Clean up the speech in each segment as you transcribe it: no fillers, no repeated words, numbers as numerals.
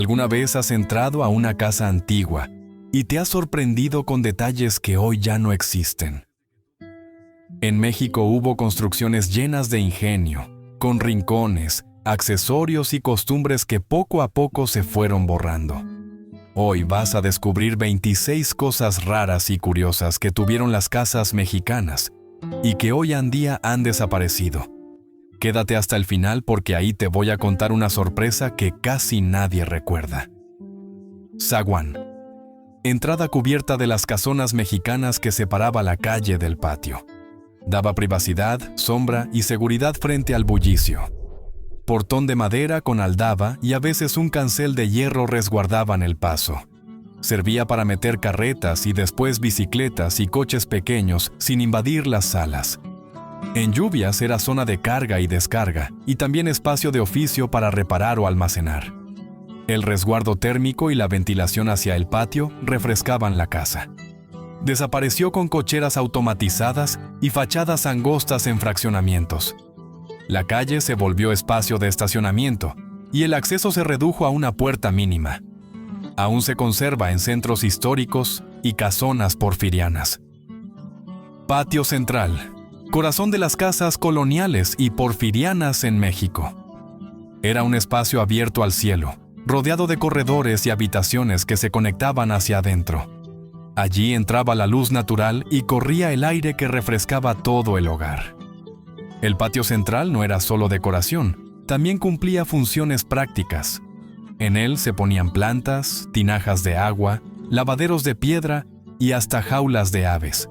¿Alguna vez has entrado a una casa antigua y te has sorprendido con detalles que hoy ya no existen? En México hubo construcciones llenas de ingenio, con rincones, accesorios y costumbres que poco a poco se fueron borrando. Hoy vas a descubrir 26 cosas raras y curiosas que tuvieron las casas mexicanas y que hoy en día han desaparecido. Quédate hasta el final porque ahí te voy a contar una sorpresa que casi nadie recuerda. Zaguán. Entrada cubierta de las casonas mexicanas que separaba la calle del patio. Daba privacidad, sombra y seguridad frente al bullicio. Portón de madera con aldaba y a veces un cancel de hierro resguardaban el paso. Servía para meter carretas y después bicicletas y coches pequeños sin invadir las salas. En lluvias era zona de carga y descarga y también espacio de oficio para reparar o almacenar. El resguardo térmico y la ventilación hacia el patio refrescaban la casa. Desapareció con cocheras automatizadas y fachadas angostas en fraccionamientos. La calle se volvió espacio de estacionamiento y el acceso se redujo a una puerta mínima. Aún se conserva en centros históricos y casonas porfirianas. Patio central, corazón de las casas coloniales y porfirianas en México. Era un espacio abierto al cielo, rodeado de corredores y habitaciones que se conectaban hacia adentro. Allí entraba la luz natural y corría el aire que refrescaba todo el hogar. El patio central no era solo decoración, también cumplía funciones prácticas. En él se ponían plantas, tinajas de agua, lavaderos de piedra y hasta jaulas de aves.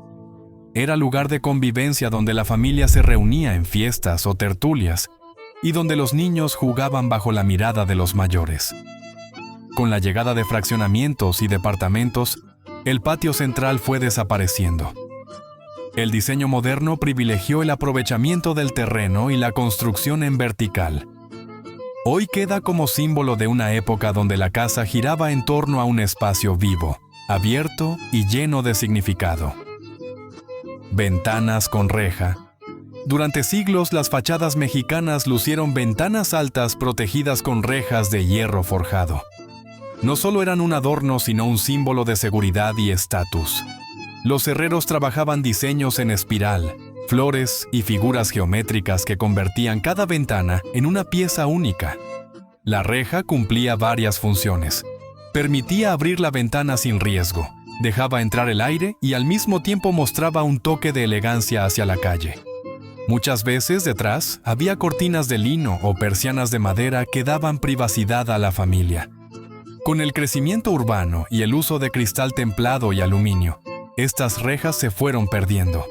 Era lugar de convivencia donde la familia se reunía en fiestas o tertulias y donde los niños jugaban bajo la mirada de los mayores. Con la llegada de fraccionamientos y departamentos, el patio central fue desapareciendo. El diseño moderno privilegió el aprovechamiento del terreno y la construcción en vertical. Hoy queda como símbolo de una época donde la casa giraba en torno a un espacio vivo, abierto y lleno de significado. Ventanas con reja. Durante siglos las fachadas mexicanas lucieron ventanas altas protegidas con rejas de hierro forjado. No solo eran un adorno, sino un símbolo de seguridad y estatus. Los herreros trabajaban diseños en espiral, flores y figuras geométricas que convertían cada ventana en una pieza única. La reja cumplía varias funciones. Permitía abrir la ventana sin riesgo, dejaba entrar el aire y al mismo tiempo mostraba un toque de elegancia hacia la calle. Muchas veces detrás había cortinas de lino o persianas de madera que daban privacidad a la familia. Con el crecimiento urbano y el uso de cristal templado y aluminio, estas rejas se fueron perdiendo.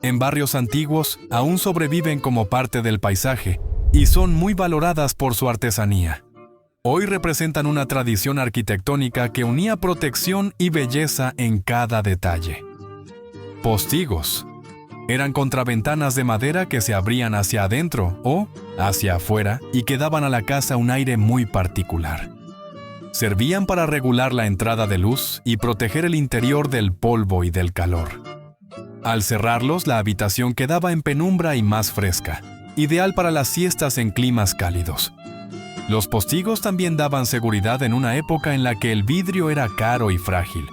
En barrios antiguos aún sobreviven como parte del paisaje y son muy valoradas por su artesanía. Hoy representan una tradición arquitectónica que unía protección y belleza en cada detalle. Postigos. Eran contraventanas de madera que se abrían hacia adentro o hacia afuera y que daban a la casa un aire muy particular. Servían para regular la entrada de luz y proteger el interior del polvo y del calor. Al cerrarlos, la habitación quedaba en penumbra y más fresca, ideal para las siestas en climas cálidos. Los postigos también daban seguridad en una época en la que el vidrio era caro y frágil.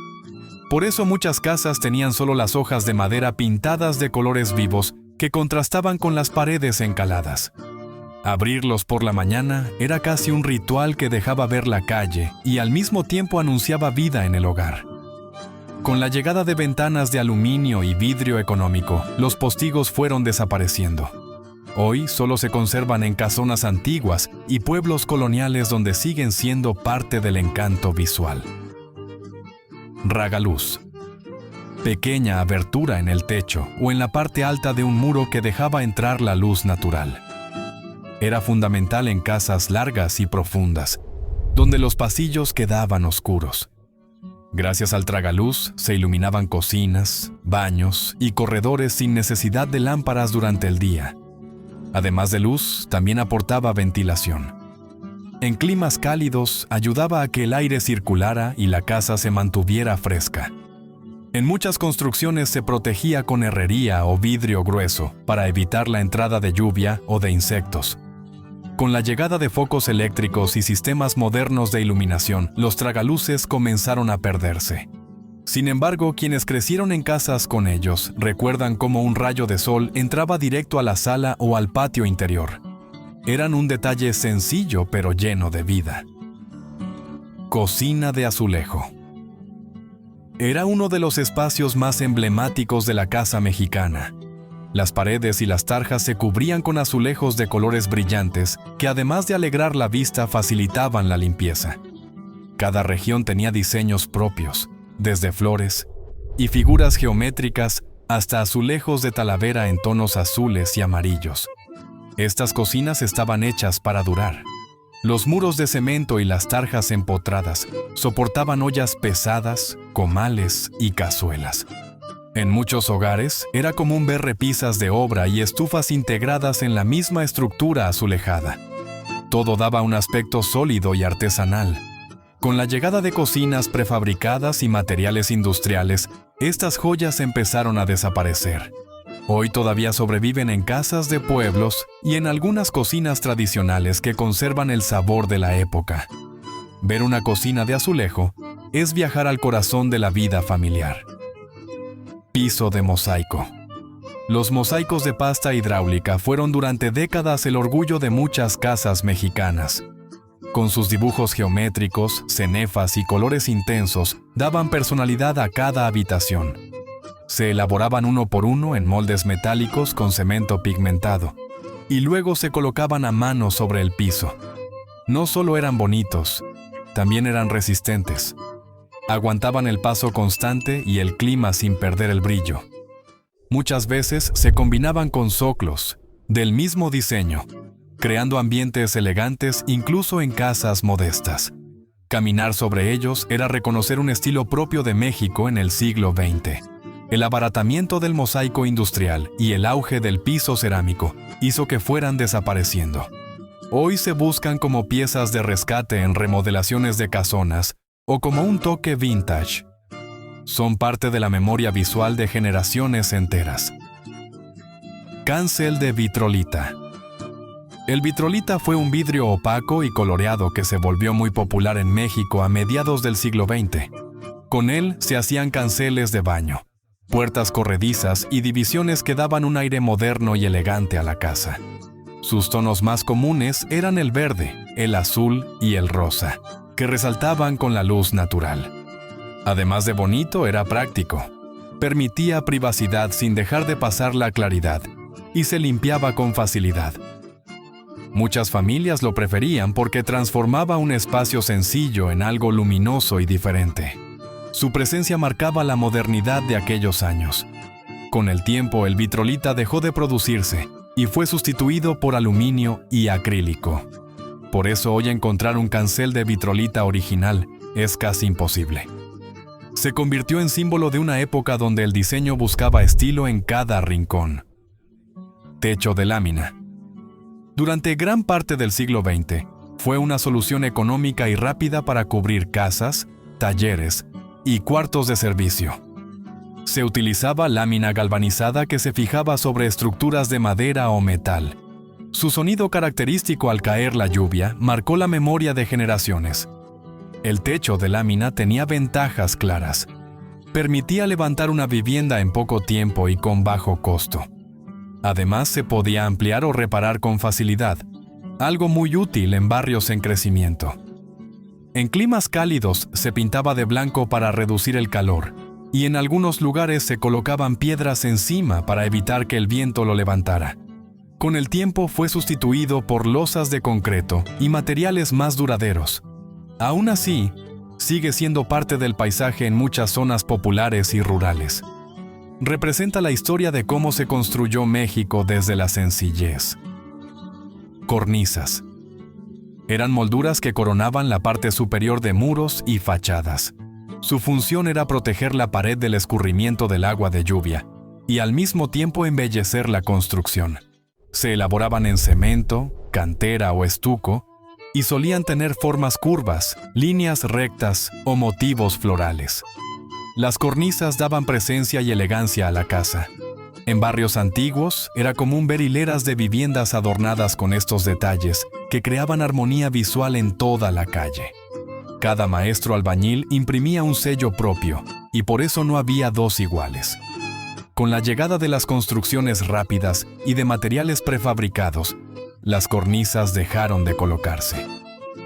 Por eso muchas casas tenían solo las hojas de madera pintadas de colores vivos que contrastaban con las paredes encaladas. Abrirlos por la mañana era casi un ritual que dejaba ver la calle y al mismo tiempo anunciaba vida en el hogar. Con la llegada de ventanas de aluminio y vidrio económico, los postigos fueron desapareciendo. Hoy solo se conservan en casonas antiguas y pueblos coloniales donde siguen siendo parte del encanto visual. Ragaluz. Pequeña abertura en el techo o en la parte alta de un muro que dejaba entrar la luz natural. Era fundamental en casas largas y profundas, donde los pasillos quedaban oscuros. Gracias al tragaluz se iluminaban cocinas, baños y corredores sin necesidad de lámparas durante el día. Además de luz, también aportaba ventilación. En climas cálidos ayudaba a que el aire circulara y la casa se mantuviera fresca. En muchas construcciones se protegía con herrería o vidrio grueso para evitar la entrada de lluvia o de insectos. Con la llegada de focos eléctricos y sistemas modernos de iluminación, los tragaluces comenzaron a perderse. Sin embargo, quienes crecieron en casas con ellos recuerdan cómo un rayo de sol entraba directo a la sala o al patio interior. Eran un detalle sencillo pero lleno de vida. Cocina de azulejo. Era uno de los espacios más emblemáticos de la casa mexicana. Las paredes y las tarjas se cubrían con azulejos de colores brillantes que, además de alegrar la vista, facilitaban la limpieza. Cada región tenía diseños propios, desde flores y figuras geométricas hasta azulejos de talavera en tonos azules y amarillos. Estas cocinas estaban hechas para durar. Los muros de cemento y las tarjas empotradas soportaban ollas pesadas, comales y cazuelas. En muchos hogares era común ver repisas de obra y estufas integradas en la misma estructura azulejada. Todo daba un aspecto sólido y artesanal. Con la llegada de cocinas prefabricadas y materiales industriales, estas joyas empezaron a desaparecer. Hoy todavía sobreviven en casas de pueblos y en algunas cocinas tradicionales que conservan el sabor de la época. Ver una cocina de azulejo es viajar al corazón de la vida familiar. Piso de mosaico. Los mosaicos de pasta hidráulica fueron durante décadas el orgullo de muchas casas mexicanas. Con sus dibujos geométricos, cenefas y colores intensos, daban personalidad a cada habitación. Se elaboraban uno por uno en moldes metálicos con cemento pigmentado, y luego se colocaban a mano sobre el piso. No solo eran bonitos, también eran resistentes. Aguantaban el paso constante y el clima sin perder el brillo. Muchas veces se combinaban con zoclos, del mismo diseño, creando ambientes elegantes incluso en casas modestas. Caminar sobre ellos era reconocer un estilo propio de México en el siglo XX. El abaratamiento del mosaico industrial y el auge del piso cerámico hizo que fueran desapareciendo. Hoy se buscan como piezas de rescate en remodelaciones de casonas o como un toque vintage. Son parte de la memoria visual de generaciones enteras. Cancel de vitrolita. El vitrolita fue un vidrio opaco y coloreado que se volvió muy popular en México a mediados del siglo XX. Con él se hacían canceles de baño, puertas corredizas y divisiones que daban un aire moderno y elegante a la casa. Sus tonos más comunes eran el verde, el azul y el rosa, que resaltaban con la luz natural. Además de bonito, era práctico. Permitía privacidad sin dejar de pasar la claridad y se limpiaba con facilidad. Muchas familias lo preferían porque transformaba un espacio sencillo en algo luminoso y diferente. Su presencia marcaba la modernidad de aquellos años. Con el tiempo, el vitrolita dejó de producirse y fue sustituido por aluminio y acrílico. Por eso hoy encontrar un cancel de vitrolita original es casi imposible. Se convirtió en símbolo de una época donde el diseño buscaba estilo en cada rincón. Techo de lámina. Durante gran parte del siglo XX, fue una solución económica y rápida para cubrir casas, talleres y cuartos de servicio. Se utilizaba lámina galvanizada que se fijaba sobre estructuras de madera o metal. Su sonido característico al caer la lluvia marcó la memoria de generaciones. El techo de lámina tenía ventajas claras. Permitía levantar una vivienda en poco tiempo y con bajo costo. Además, se podía ampliar o reparar con facilidad, algo muy útil en barrios en crecimiento. En climas cálidos se pintaba de blanco para reducir el calor, y en algunos lugares se colocaban piedras encima para evitar que el viento lo levantara. Con el tiempo fue sustituido por losas de concreto y materiales más duraderos. Aún así, sigue siendo parte del paisaje en muchas zonas populares y rurales. Representa la historia de cómo se construyó México desde la sencillez. Cornisas. Eran molduras que coronaban la parte superior de muros y fachadas. Su función era proteger la pared del escurrimiento del agua de lluvia y al mismo tiempo embellecer la construcción. Se elaboraban en cemento, cantera o estuco y solían tener formas curvas, líneas rectas o motivos florales. Las cornisas daban presencia y elegancia a la casa. En barrios antiguos era común ver hileras de viviendas adornadas con estos detalles que creaban armonía visual en toda la calle. Cada maestro albañil imprimía un sello propio, y por eso no había dos iguales. Con la llegada de las construcciones rápidas y de materiales prefabricados, las cornisas dejaron de colocarse.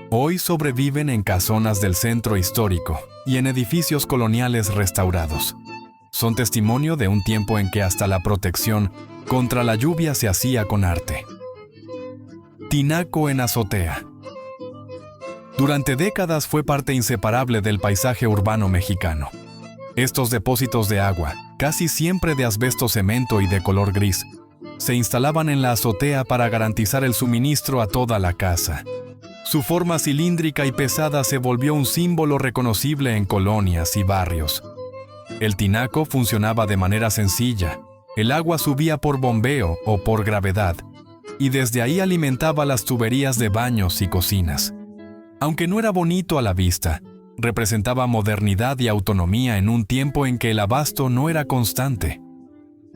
Hoy sobreviven en casonas del centro histórico y en edificios coloniales restaurados. Son testimonio de un tiempo en que hasta la protección contra la lluvia se hacía con arte. Tinaco en azotea. Durante décadas fue parte inseparable del paisaje urbano mexicano. Estos depósitos de agua, casi siempre de asbesto cemento y de color gris, se instalaban en la azotea para garantizar el suministro a toda la casa. Su forma cilíndrica y pesada se volvió un símbolo reconocible en colonias y barrios. El tinaco funcionaba de manera sencilla. El agua subía por bombeo o por gravedad, y desde ahí alimentaba las tuberías de baños y cocinas. Aunque no era bonito a la vista, representaba modernidad y autonomía en un tiempo en que el abasto no era constante.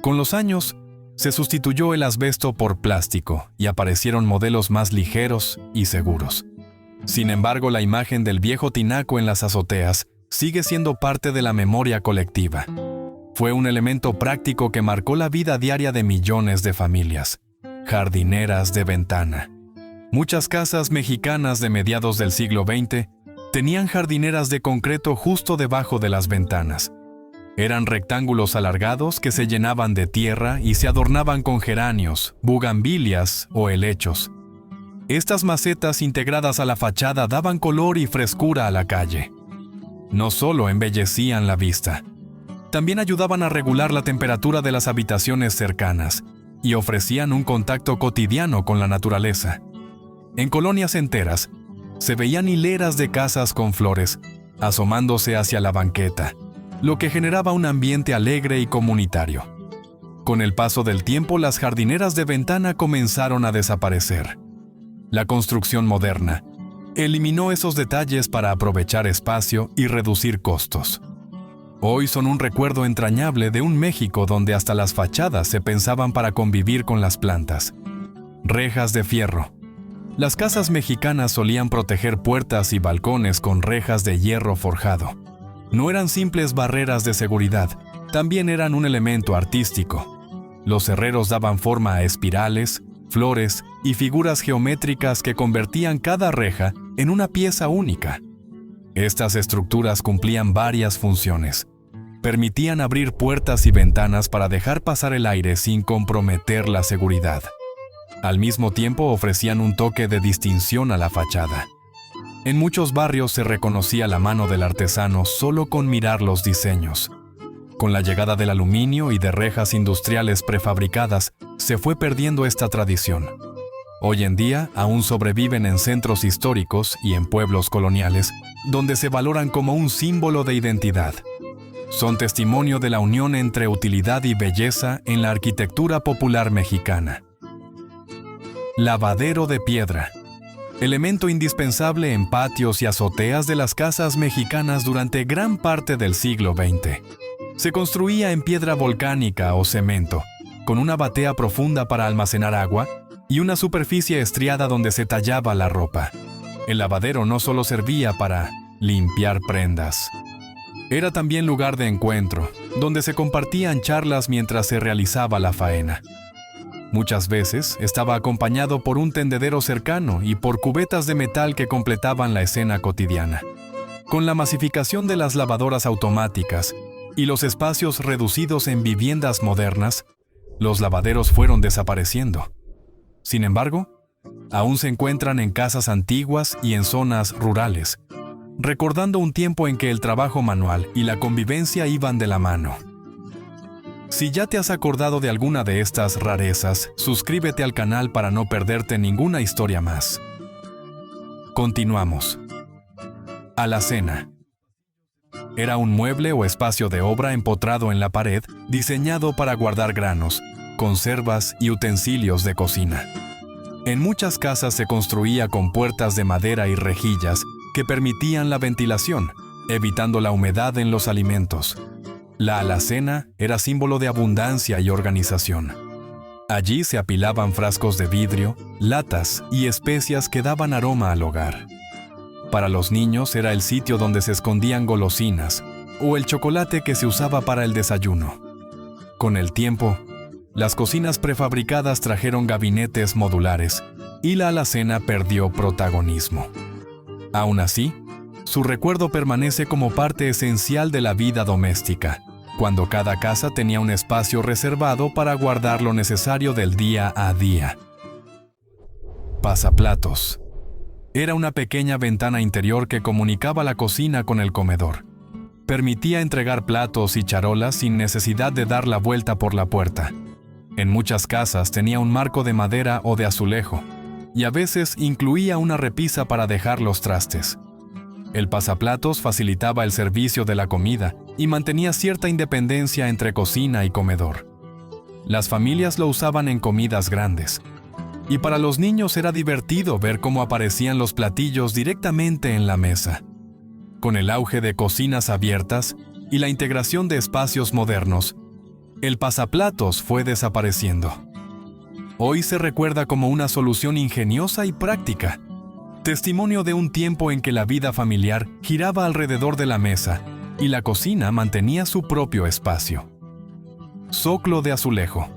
Con los años, se sustituyó el asbesto por plástico y aparecieron modelos más ligeros y seguros. Sin embargo, la imagen del viejo tinaco en las azoteas sigue siendo parte de la memoria colectiva. Fue un elemento práctico que marcó la vida diaria de millones de familias. Jardineras de ventana. Muchas casas mexicanas de mediados del siglo XX tenían jardineras de concreto justo debajo de las ventanas. Eran rectángulos alargados que se llenaban de tierra y se adornaban con geranios, bugambilias o helechos. Estas macetas integradas a la fachada daban color y frescura a la calle. No solo embellecían la vista, también ayudaban a regular la temperatura de las habitaciones cercanas y ofrecían un contacto cotidiano con la naturaleza. En colonias enteras, se veían hileras de casas con flores, asomándose hacia la banqueta, lo que generaba un ambiente alegre y comunitario. Con el paso del tiempo, las jardineras de ventana comenzaron a desaparecer. La construcción moderna eliminó esos detalles para aprovechar espacio y reducir costos. Hoy son un recuerdo entrañable de un México donde hasta las fachadas se pensaban para convivir con las plantas. Rejas de fierro. Las casas mexicanas solían proteger puertas y balcones con rejas de hierro forjado. No eran simples barreras de seguridad, también eran un elemento artístico. Los herreros daban forma a espirales, flores y figuras geométricas que convertían cada reja en una pieza única. Estas estructuras cumplían varias funciones. Permitían abrir puertas y ventanas para dejar pasar el aire sin comprometer la seguridad. Al mismo tiempo ofrecían un toque de distinción a la fachada. En muchos barrios se reconocía la mano del artesano solo con mirar los diseños. Con la llegada del aluminio y de rejas industriales prefabricadas, se fue perdiendo esta tradición. Hoy en día aún sobreviven en centros históricos y en pueblos coloniales, donde se valoran como un símbolo de identidad. Son testimonio de la unión entre utilidad y belleza en la arquitectura popular mexicana. Lavadero de piedra. Elemento indispensable en patios y azoteas de las casas mexicanas durante gran parte del siglo XX. Se construía en piedra volcánica o cemento, con una batea profunda para almacenar agua y una superficie estriada donde se tallaba la ropa. El lavadero no solo servía para limpiar prendas. Era también lugar de encuentro, donde se compartían charlas mientras se realizaba la faena. Muchas veces estaba acompañado por un tendedero cercano y por cubetas de metal que completaban la escena cotidiana. Con la masificación de las lavadoras automáticas y los espacios reducidos en viviendas modernas, los lavaderos fueron desapareciendo. Sin embargo, aún se encuentran en casas antiguas y en zonas rurales, recordando un tiempo en que el trabajo manual y la convivencia iban de la mano. Si ya te has acordado de alguna de estas rarezas, suscríbete al canal para no perderte ninguna historia más. Continuamos. Alacena. Era un mueble o espacio de obra empotrado en la pared, diseñado para guardar granos, conservas y utensilios de cocina. En muchas casas se construía con puertas de madera y rejillas que permitían la ventilación, evitando la humedad en los alimentos. La alacena era símbolo de abundancia y organización. Allí se apilaban frascos de vidrio, latas y especias que daban aroma al hogar. Para los niños era el sitio donde se escondían golosinas o el chocolate que se usaba para el desayuno. Con el tiempo, las cocinas prefabricadas trajeron gabinetes modulares y la alacena perdió protagonismo. Aún así, su recuerdo permanece como parte esencial de la vida doméstica, cuando cada casa tenía un espacio reservado para guardar lo necesario del día a día. Pasaplatos. Era una pequeña ventana interior que comunicaba la cocina con el comedor. Permitía entregar platos y charolas sin necesidad de dar la vuelta por la puerta. En muchas casas tenía un marco de madera o de azulejo, y a veces incluía una repisa para dejar los trastes. El pasaplatos facilitaba el servicio de la comida y mantenía cierta independencia entre cocina y comedor. Las familias lo usaban en comidas grandes, y para los niños era divertido ver cómo aparecían los platillos directamente en la mesa. Con el auge de cocinas abiertas y la integración de espacios modernos, el pasaplatos fue desapareciendo. Hoy se recuerda como una solución ingeniosa y práctica, testimonio de un tiempo en que la vida familiar giraba alrededor de la mesa y la cocina mantenía su propio espacio. Zoclo de azulejo.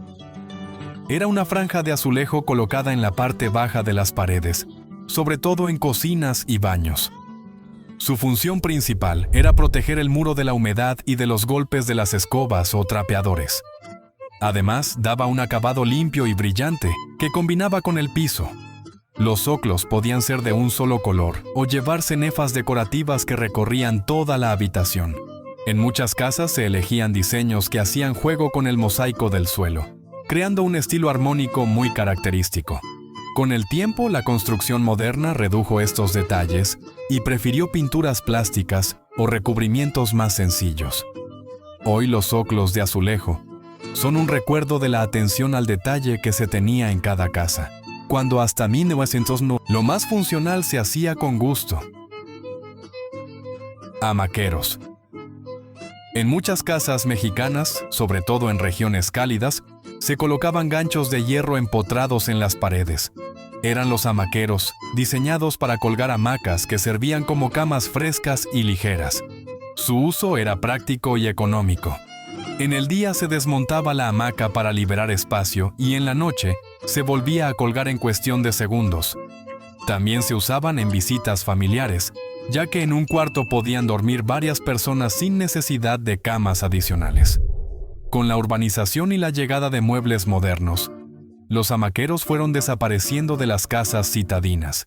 Era una franja de azulejo colocada en la parte baja de las paredes, sobre todo en cocinas y baños. Su función principal era proteger el muro de la humedad y de los golpes de las escobas o trapeadores. Además, daba un acabado limpio y brillante que combinaba con el piso. Los zoclos podían ser de un solo color o llevar cenefas decorativas que recorrían toda la habitación. En muchas casas se elegían diseños que hacían juego con el mosaico del suelo, creando un estilo armónico muy característico. Con el tiempo, la construcción moderna redujo estos detalles y prefirió pinturas plásticas o recubrimientos más sencillos. Hoy los zoclos de azulejo son un recuerdo de la atención al detalle que se tenía en cada casa, cuando hasta 1909 lo más funcional se hacía con gusto. Hamaqueros. En muchas casas mexicanas, sobre todo en regiones cálidas, se colocaban ganchos de hierro empotrados en las paredes. Eran los hamaqueros, diseñados para colgar hamacas que servían como camas frescas y ligeras. Su uso era práctico y económico. En el día se desmontaba la hamaca para liberar espacio y en la noche se volvía a colgar en cuestión de segundos. También se usaban en visitas familiares, ya que en un cuarto podían dormir varias personas sin necesidad de camas adicionales. Con la urbanización y la llegada de muebles modernos, los hamaqueros fueron desapareciendo de las casas citadinas.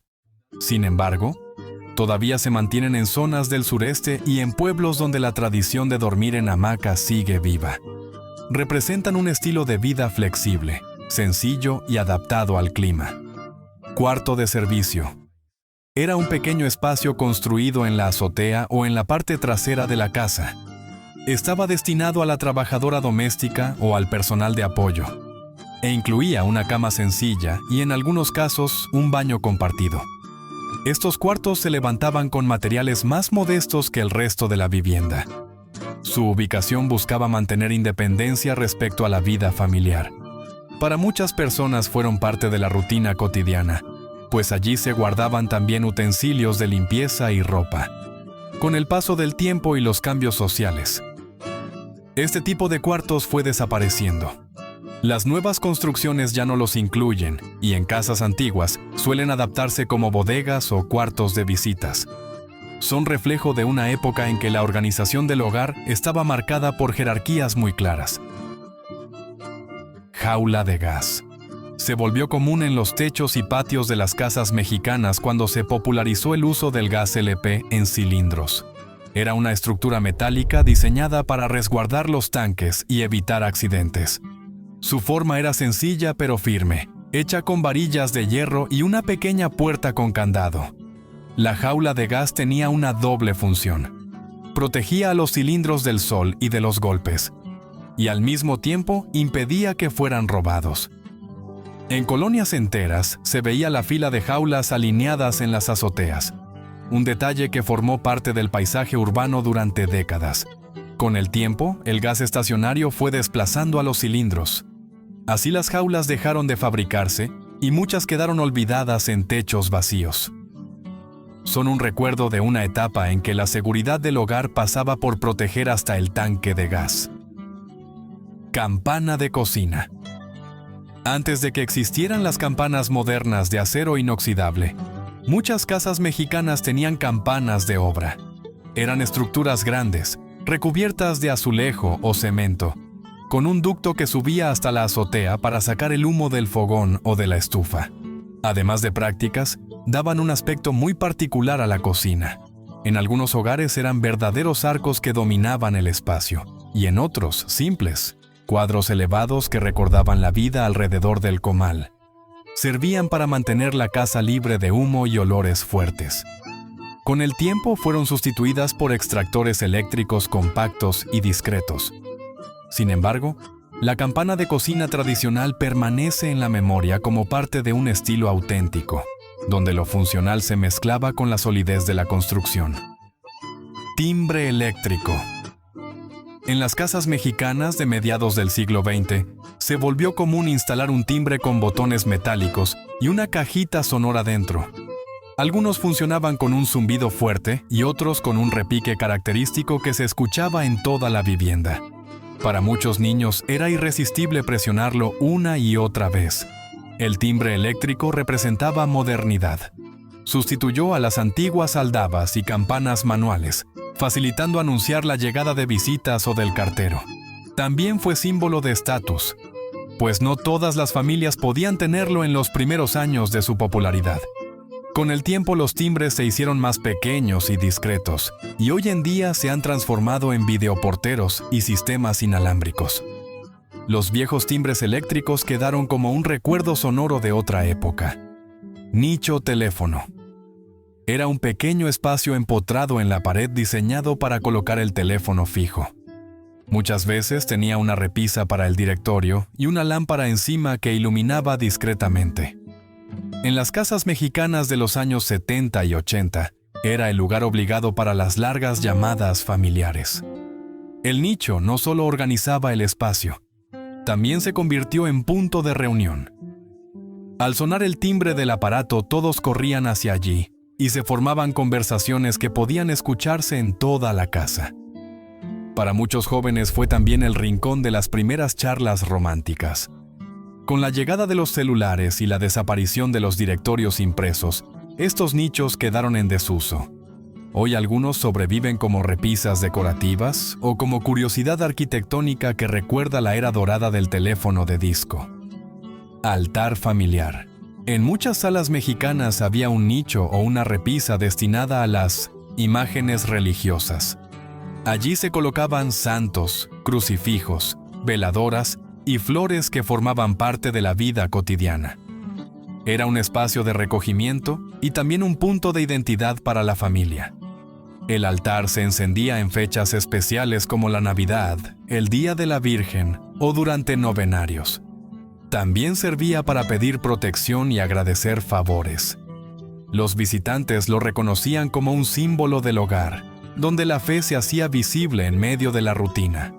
Sin embargo, todavía se mantienen en zonas del sureste y en pueblos donde la tradición de dormir en hamaca sigue viva. Representan un estilo de vida flexible, sencillo y adaptado al clima. Cuarto de servicio. Era un pequeño espacio construido en la azotea o en la parte trasera de la casa. Estaba destinado a la trabajadora doméstica o al personal de apoyo, e incluía una cama sencilla y en algunos casos un baño compartido. Estos cuartos se levantaban con materiales más modestos que el resto de la vivienda. Su ubicación buscaba mantener independencia respecto a la vida familiar. Para muchas personas fueron parte de la rutina cotidiana, pues allí se guardaban también utensilios de limpieza y ropa. Con el paso del tiempo y los cambios sociales, este tipo de cuartos fue desapareciendo. Las nuevas construcciones ya no los incluyen y en casas antiguas suelen adaptarse como bodegas o cuartos de visitas. Son reflejo de una época en que la organización del hogar estaba marcada por jerarquías muy claras. Jaula de gas. Se volvió común en los techos y patios de las casas mexicanas cuando se popularizó el uso del gas LP en cilindros. Era una estructura metálica diseñada para resguardar los tanques y evitar accidentes. Su forma era sencilla pero firme, hecha con varillas de hierro y una pequeña puerta con candado. La jaula de gas tenía una doble función. Protegía a los cilindros del sol y de los golpes, y al mismo tiempo impedía que fueran robados. En colonias enteras se veía la fila de jaulas alineadas en las azoteas, un detalle que formó parte del paisaje urbano durante décadas. Con el tiempo, el gas estacionario fue desplazando a los cilindros. Así las jaulas dejaron de fabricarse y muchas quedaron olvidadas en techos vacíos. Son un recuerdo de una etapa en que la seguridad del hogar pasaba por proteger hasta el tanque de gas. Campana de cocina. Antes de que existieran las campanas modernas de acero inoxidable, muchas casas mexicanas tenían campanas de obra. Eran estructuras grandes, recubiertas de azulejo o cemento, con un ducto que subía hasta la azotea para sacar el humo del fogón o de la estufa. Además de prácticas, daban un aspecto muy particular a la cocina. En algunos hogares eran verdaderos arcos que dominaban el espacio, y en otros, simples, cuadros elevados que recordaban la vida alrededor del comal. Servían para mantener la casa libre de humo y olores fuertes. Con el tiempo fueron sustituidas por extractores eléctricos compactos y discretos. Sin embargo, la campana de cocina tradicional permanece en la memoria como parte de un estilo auténtico, donde lo funcional se mezclaba con la solidez de la construcción. Timbre eléctrico. En las casas mexicanas de mediados del siglo XX, se volvió común instalar un timbre con botones metálicos y una cajita sonora dentro. Algunos funcionaban con un zumbido fuerte y otros con un repique característico que se escuchaba en toda la vivienda. Para muchos niños era irresistible presionarlo una y otra vez. El timbre eléctrico representaba modernidad. Sustituyó a las antiguas aldabas y campanas manuales, facilitando anunciar la llegada de visitas o del cartero. También fue símbolo de estatus, pues no todas las familias podían tenerlo en los primeros años de su popularidad. Con el tiempo los timbres se hicieron más pequeños y discretos, y hoy en día se han transformado en videoporteros y sistemas inalámbricos. Los viejos timbres eléctricos quedaron como un recuerdo sonoro de otra época. Nicho teléfono. Era un pequeño espacio empotrado en la pared diseñado para colocar el teléfono fijo. Muchas veces tenía una repisa para el directorio y una lámpara encima que iluminaba discretamente. En las casas mexicanas de los años 70 y 80, era el lugar obligado para las largas llamadas familiares. El nicho no solo organizaba el espacio, también se convirtió en punto de reunión. Al sonar el timbre del aparato, todos corrían hacia allí y se formaban conversaciones que podían escucharse en toda la casa. Para muchos jóvenes fue también el rincón de las primeras charlas románticas. Con la llegada de los celulares y la desaparición de los directorios impresos, estos nichos quedaron en desuso. Hoy algunos sobreviven como repisas decorativas o como curiosidad arquitectónica que recuerda la era dorada del teléfono de disco. Altar familiar. En muchas salas mexicanas había un nicho o una repisa destinada a las imágenes religiosas. Allí se colocaban santos, crucifijos, veladoras y flores que formaban parte de la vida cotidiana. Era un espacio de recogimiento y también un punto de identidad para la familia. El altar se encendía en fechas especiales como la Navidad, el Día de la Virgen o durante novenarios. También servía para pedir protección y agradecer favores. Los visitantes lo reconocían como un símbolo del hogar, donde la fe se hacía visible en medio de la rutina.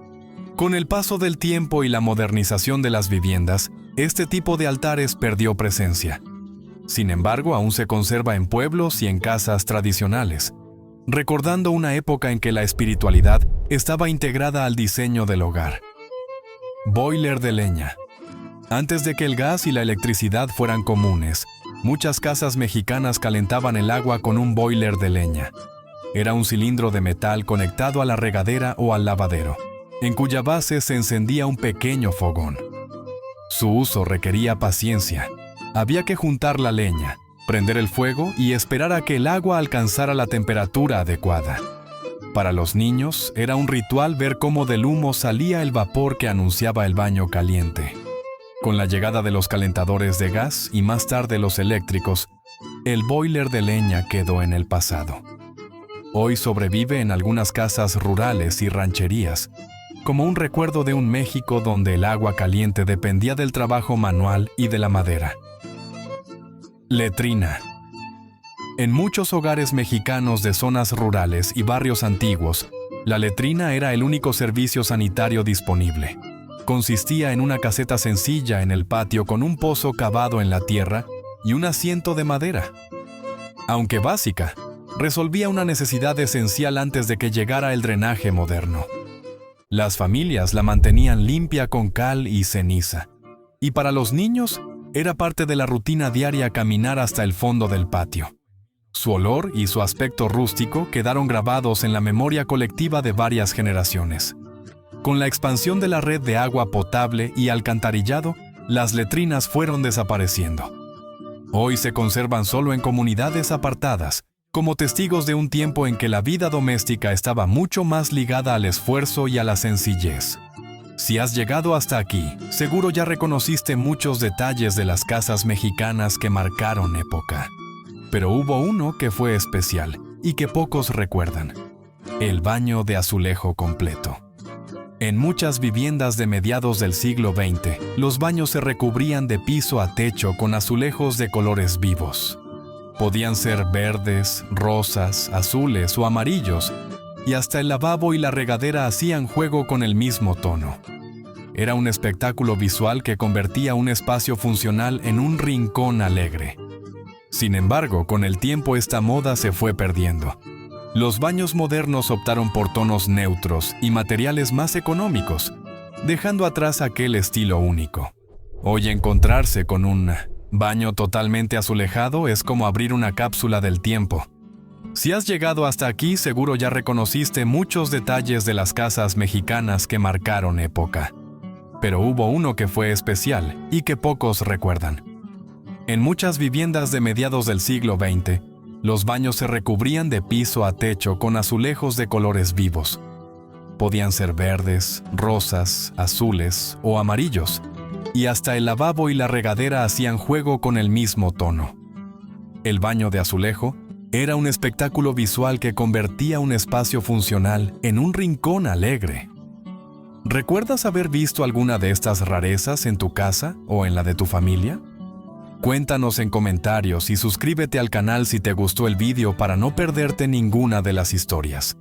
Con el paso del tiempo y la modernización de las viviendas, este tipo de altares perdió presencia. Sin embargo, aún se conserva en pueblos y en casas tradicionales, recordando una época en que la espiritualidad estaba integrada al diseño del hogar. Boiler de leña. Antes de que el gas y la electricidad fueran comunes, muchas casas mexicanas calentaban el agua con un boiler de leña. Era un cilindro de metal conectado a la regadera o al lavadero, en cuya base se encendía un pequeño fogón. Su uso requería paciencia. Había que juntar la leña, prender el fuego y esperar a que el agua alcanzara la temperatura adecuada. Para los niños era un ritual ver cómo del humo salía el vapor que anunciaba el baño caliente. Con la llegada de los calentadores de gas y más tarde los eléctricos, el boiler de leña quedó en el pasado. Hoy sobrevive en algunas casas rurales y rancherías, como un recuerdo de un México donde el agua caliente dependía del trabajo manual y de la madera. Letrina. En muchos hogares mexicanos de zonas rurales y barrios antiguos, la letrina era el único servicio sanitario disponible. Consistía en una caseta sencilla en el patio con un pozo cavado en la tierra y un asiento de madera. Aunque básica, resolvía una necesidad esencial antes de que llegara el drenaje moderno. Las familias la mantenían limpia con cal y ceniza, y para los niños era parte de la rutina diaria caminar hasta el fondo del patio. Su olor y su aspecto rústico quedaron grabados en la memoria colectiva de varias generaciones. Con la expansión de la red de agua potable y alcantarillado, las letrinas fueron desapareciendo. Hoy se conservan solo en comunidades apartadas, como testigos de un tiempo en que la vida doméstica estaba mucho más ligada al esfuerzo y a la sencillez. Si has llegado hasta aquí, seguro ya reconociste muchos detalles de las casas mexicanas que marcaron época. Pero hubo uno que fue especial y que pocos recuerdan: el baño de azulejo completo. En muchas viviendas de mediados del siglo XX, los baños se recubrían de piso a techo con azulejos de colores vivos. Podían ser verdes, rosas, azules o amarillos, y hasta el lavabo y la regadera hacían juego con el mismo tono. Era un espectáculo visual que convertía un espacio funcional en un rincón alegre. Sin embargo, con el tiempo esta moda se fue perdiendo. Los baños modernos optaron por tonos neutros y materiales más económicos, dejando atrás aquel estilo único. Hoy encontrarse con un baño totalmente azulejado es como abrir una cápsula del tiempo. Si has llegado hasta aquí, seguro ya reconociste muchos detalles de las casas mexicanas que marcaron época. Pero hubo uno que fue especial y que pocos recuerdan. En muchas viviendas de mediados del siglo XX, los baños se recubrían de piso a techo con azulejos de colores vivos. Podían ser verdes, rosas, azules o amarillos, y hasta el lavabo y la regadera hacían juego con el mismo tono. El baño de azulejo era un espectáculo visual que convertía un espacio funcional en un rincón alegre. ¿Recuerdas haber visto alguna de estas rarezas en tu casa o en la de tu familia? Cuéntanos en comentarios y suscríbete al canal si te gustó el vídeo para no perderte ninguna de las historias.